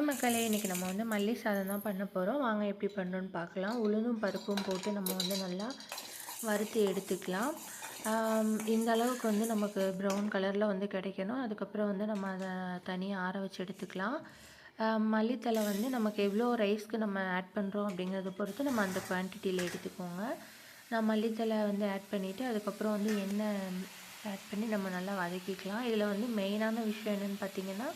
மக்களே, இன்றைக்கி நம்ம வந்து மல்லி சாதம் தான் பண்ண போகிறோம். வாங்க எப்படி பண்ணுறோன்னு பார்க்கலாம். உளுந்தும் பருப்பும் போட்டு நம்ம வந்து நல்லா வறுத்து எடுத்துக்கலாம். இந்த அளவுக்கு வந்து நமக்கு ப்ரௌன் கலரில் வந்து கிடைக்கணும். அதுக்கப்புறம் வந்து நம்ம அதை தனியாக ஆற வச்சு எடுத்துக்கலாம். மல்லித்தலை வந்து நமக்கு எவ்வளோ ரைஸ்க்கு நம்ம ஆட் பண்ணுறோம் அப்படிங்கிறத பொறுத்து நம்ம அந்த குவான்டிட்டியில் எடுத்துக்கோங்க. நான் மல்லித்தலை வந்து ஆட் பண்ணிவிட்டு அதுக்கப்புறம் வந்து எண்ணெய் ஆட் பண்ணி நம்ம நல்லா வதக்கிக்கலாம். இதில் வந்து மெயினான விஷயம் என்னென்னு பார்த்திங்கன்னா,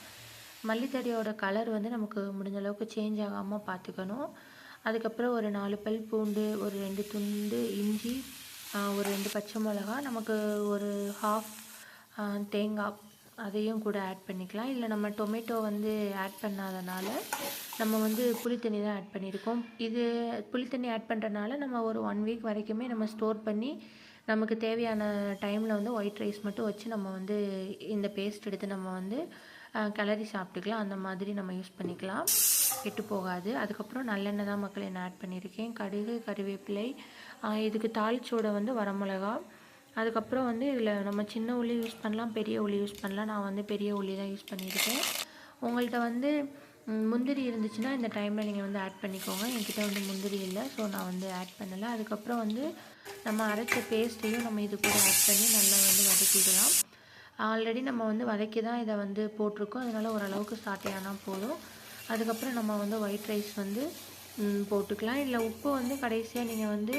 மல்லித்தடியோட கலர் வந்து நமக்கு முடிஞ்ச அளவுக்கு சேஞ்ச் ஆகாமல் பார்த்துக்கணும். அதுக்கப்புறம் ஒரு 4 பல் பூண்டு, ஒரு 2 துண்டு இஞ்சி, ஒரு 2 பச்சை மிளகா, நமக்கு ஒரு ஹாஃப் தேங்காய் அதையும் கூட ஆட் பண்ணிக்கலாம். இல்லை நம்ம டொமேட்டோ வந்து ஆட் பண்ணாதனால நம்ம வந்து புளித்தண்ணி தான் ஆட் பண்ணியிருக்கோம். இது புளித்தண்ணி ஆட் பண்ணுறனால நம்ம ஒரு 1 வீக் வரைக்குமே நம்ம ஸ்டோர் பண்ணி நமக்கு தேவையான டைமில் வந்து ஒயிட் ரைஸ் மட்டும் வச்சு நம்ம வந்து இந்த பேஸ்ட் எடுத்து நம்ம வந்து கிளறி சாப்பிட்டுக்கலாம். அந்த மாதிரி நம்ம யூஸ் பண்ணிக்கலாம், கெட்டு போகாது. அதுக்கப்புறம் நல்லெண்ணெய் தான் மக்கள் என்ன ஆட் பண்ணியிருக்கேன். கடுகு, கறிவேப்பிலை, இதுக்கு தாளிச்சோட வந்து வரமிளகா. அதுக்கப்புறம் வந்து இதில் நம்ம சின்ன உள்ளி யூஸ் பண்ணலாம், பெரிய உள்ளி யூஸ் பண்ணலாம். நான் வந்து பெரிய உள்ளி தான் யூஸ் பண்ணியிருக்கேன். உங்கள்கிட்ட வந்து முந்திரி இருந்துச்சுன்னா இந்த டைமில் நீங்கள் வந்து ஆட் பண்ணிக்கோங்க. என்கிட்ட வந்து முந்திரி இல்லை, ஸோ நான் வந்து ஆட் பண்ணலை. அதுக்கப்புறம் வந்து நம்ம அரைச்ச பேஸ்ட்டையும் நம்ம இது கூட ஆட் பண்ணி நல்லா வந்து வதக்கிக்கலாம். ஆல்ரெடி நம்ம வந்து வதக்கி தான் இதை வந்து போட்டிருக்கோம், அதனால் ஓரளவுக்கு சாட்டையானால் போதும். அதுக்கப்புறம் நம்ம வந்து ஒயிட் ரைஸ் வந்து போட்டுக்கலாம். இல்லை உப்பு வந்து கடைசியாக நீங்கள் வந்து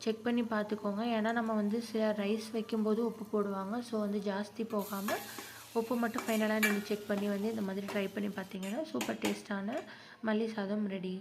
செக் பண்ணி பார்த்துக்கோங்க. ஏன்னா நம்ம வந்து சில ரைஸ் வைக்கும்போது உப்பு போடுவாங்க, ஸோ வந்து ஜாஸ்தி போகாமல் உப்பு மட்டும் ஃபைனலாக நீங்கள் செக் பண்ணி வந்து இந்த மாதிரி ட்ரை பண்ணி பார்த்தீங்கன்னா சூப்பர் டேஸ்ட்டான மல்லி சாதம் ரெடி.